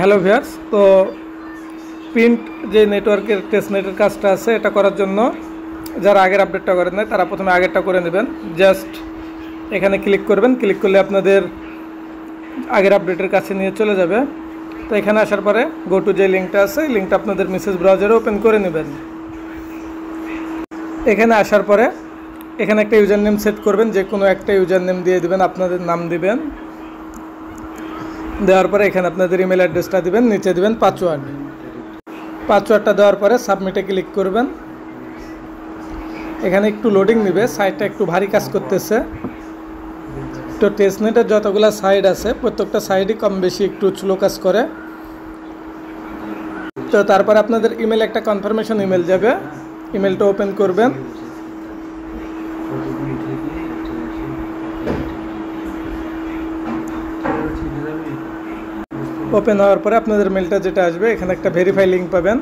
Hello viewers, তো print যে নেটওয়ার্কের টেস্টনেটের কাজটা আছে এটা করার জন্য যারা আগের আপডেটটা করেন নাই তারা প্রথমে আগেরটা করে নেবেন। জাস্ট এখানে ক্লিক করবেন, ক্লিক করলে আপনাদের আগের আপডেটের কাছে নিয়ে চলে যাবে। তো এখানে আসার পরে গো টু যে লিঙ্কটা আছে লিঙ্কটা আপনাদের মেসেজ ব্রাউজারে ওপেন করে নেবেন। এখানে আসার পরে এখানে একটা ইউজার নেম সেট করবেন, যে কোনো একটা ইউজার নেম দিয়ে দিবেন, আপনাদের নাম দিবেন। দেওয়ার পরে এখানে আপনাদের ইমেল অ্যাড্রেসটা দিবেন, নিচে দিবেন পাসওয়ার্ডটা দেওয়ার পরে সাবমিটে ক্লিক করবেন। এখানে একটু লোডিং নেবে, সাইটটা একটু ভারী কাজ করতেছে। তো টেস্টনেটের যতগুলো সাইট আছে প্রত্যেকটা সাইডই কম বেশি একটু স্লো কাজ করে। তো তারপরে আপনাদের ইমেল একটা কনফার্মেশন ইমেল যাবে, ইমেলটা ওপেন করবেন। ওপেন হওয়ার পরে আপনাদের মেলটা যেটা আসবে এখানে একটা ভেরিফাই লিঙ্ক পাবেন।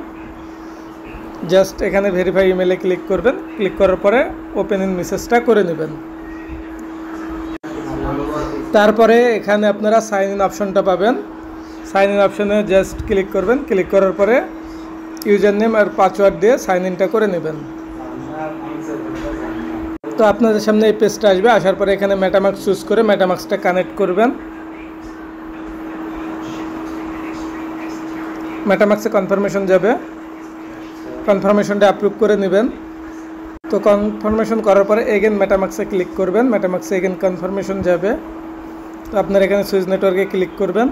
জাস্ট এখানে ভেরিফাই ইমেলে ক্লিক করবেন, ক্লিক করার পরে ওপেন ইন মেসেজটা করে নেবেন। তারপরে এখানে আপনারা সাইন ইন অপশনটা পাবেন, সাইন ইন অপশনে জাস্ট ক্লিক করবেন, ক্লিক করার পরে ইউজার নেম আর পাসওয়ার্ড দিয়ে সাইন ইনটা করে নেবেন। তো আপনাদের সামনে এই পেজটা আসবে, আসার পরে এখানে মেটামাস্ক চুজ করে মেটামাস্কটা কানেক্ট করবেন। মেটামাস্কে কনফার্মেশন যাবে, কনফার্মেশনটা অ্যাপ্রুভ করে নেবেন। তো কনফার্মেশন করার পরে এগেন মেটামাস্কে ক্লিক করবেন, মেটামাস্কে এগেন কনফার্মেশন যাবে। তো আপনার এখানে সুইচ নেটওয়ার্কে ক্লিক করবেন,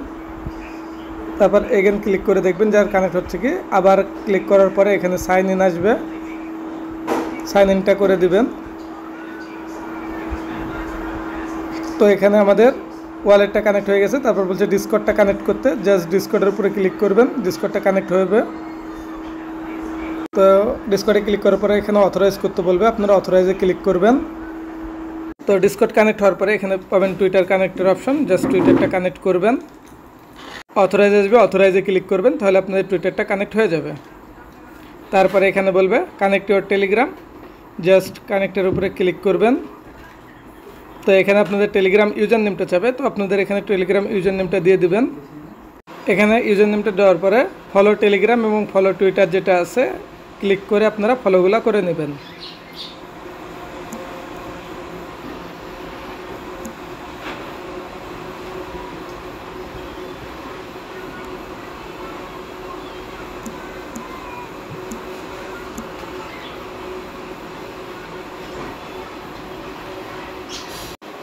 তারপর এগেন ক্লিক করে দেখবেন যার কানেক্ট হচ্ছে কি। আবার ক্লিক করার পরে এখানে সাইন ইন আসবে, সাইন ইনটা করে দিবেন। তো এখানে আমাদের ওয়ালেটটা কানেক্ট হয়ে গেছে। তারপর বলছে ডিসকর্ডটা কানেক্ট করতে, জাস্ট ডিসকর্ডের উপরে ক্লিক করবেন, ডিসকর্ডটা কানেক্ট হবে। তো ডিসকর্ডে ক্লিক করার পরে এখানে অথরাইজ করতে বলবে, আপনারা অথরাইজে ক্লিক করবেন। তো ডিসকর্ড কানেক্ট হওয়ার পরে এখানে পাবেন টুইটার কানেক্টের অপশন, জাস্ট টুইটারটা কানেক্ট করবেন। অথরাইজ আসবে, অথরাইজে ক্লিক করবেন, তাহলে আপনাদের টুইটারটা কানেক্ট হয়ে যাবে। তারপরে এখানে বলবে কানেক্ট ইউর টেলিগ্রাম, জাস্ট কানেক্টের উপরে ক্লিক করবেন। তো এখানে আপনাদের টেলিগ্রাম ইউজার নেমটা চাবে, তো আপনাদের এখানে টেলিগ্রাম ইউজার নেমটা দিয়ে দিবেন। এখানে ইউজার নেমটা দেওয়ার পরে ফলো টেলিগ্রাম এবং ফলো টুইটার যেটা আছে ক্লিক করে আপনারা ফলোগুলো করে নেবেন।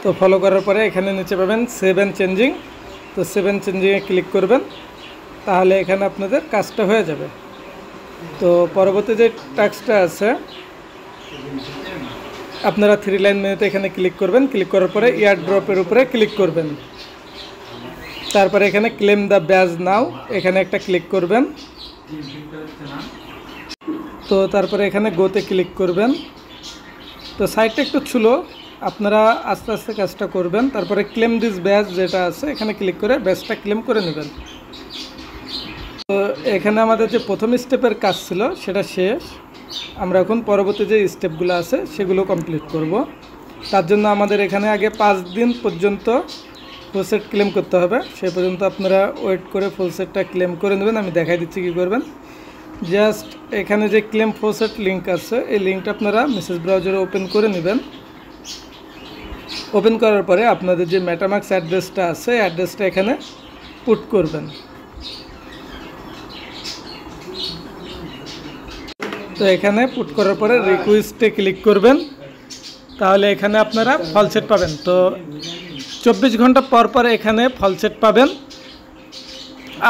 তো ফলো করার পরে এখানে নিচে পাবেন সেভ অ্যান্ড চেঞ্জিং, তো সেভ অ্যান্ড চেঞ্জিংয়ে ক্লিক করবেন, তাহলে এখানে আপনাদের কাজটা হয়ে যাবে। তো পরবর্তী যে টাস্কটা আছে আপনারা 3 লাইন মেনুতে এখানে ক্লিক করবেন, ক্লিক করার পরে এয়ার ড্রপের উপরে ক্লিক করবেন। তারপরে এখানে ক্লেম দ্য ব্যাজ নাও এখানে একটা ক্লিক করবেন। তো তারপরে এখানে গোতে ক্লিক করবেন। তো সাইটটা একটু ছিল, আপনারা আস্তে আস্তে কাজটা করবেন। তারপরে ক্লেম দিস ব্যাজ যেটা আছে এখানে ক্লিক করে ব্যাজটা ক্লেম করে নেবেন। তো এখানে আমাদের যে প্রথম স্টেপের কাজ ছিল সেটা শেষ, আমরা এখন পরবর্তী যে স্টেপগুলো আছে সেগুলো কমপ্লিট করব। তার জন্য আমাদের এখানে আগে 5 দিন পর্যন্ত ফুল সেট ক্লেম করতে হবে, সে পর্যন্ত আপনারা ওয়েট করে ফুল সেটটা ক্লেম করে নেবেন। আমি দেখাই দিচ্ছি কী করবেন। জাস্ট এখানে যে ক্লেম ফুল সেট লিঙ্ক আছে এই লিঙ্কটা আপনারা মেসেজ ব্রাউজারে ওপেন করে নেবেন। ওপেন করার পরে আপনাদের যে মেটামাস্ক অ্যাড্রেসটা আছে অ্যাড্রেসটা এখানে পুট করবেন। তো এখানে পুট করার পরে রিকোয়েস্টে ক্লিক করবেন, তাহলে এখানে আপনারা ফল সেট পাবেন। তো 24 ঘন্টা পর পর এখানে ফল সেট পাবেন।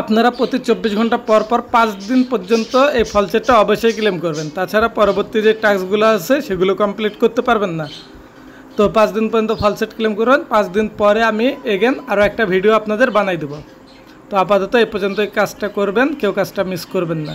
আপনারা প্রতি 24 ঘন্টা পর পর 5 দিন পর্যন্ত এই ফল সেটটা অবশ্যই ক্লেম করবেন, তাছাড়া পরবর্তী যে টাস্কগুলো আছে সেগুলো কমপ্লিট করতে পারবেন না। তো 5 দিন পর্যন্ত ফল সেট ক্লেম করবেন, 5 দিন পরে আমি এগেন আরও একটা ভিডিও আপনাদের বানাই দেবো। তো আপাতত এই পর্যন্ত এই কাজটা করবেন, কেউ কাজটা মিস করবেন না।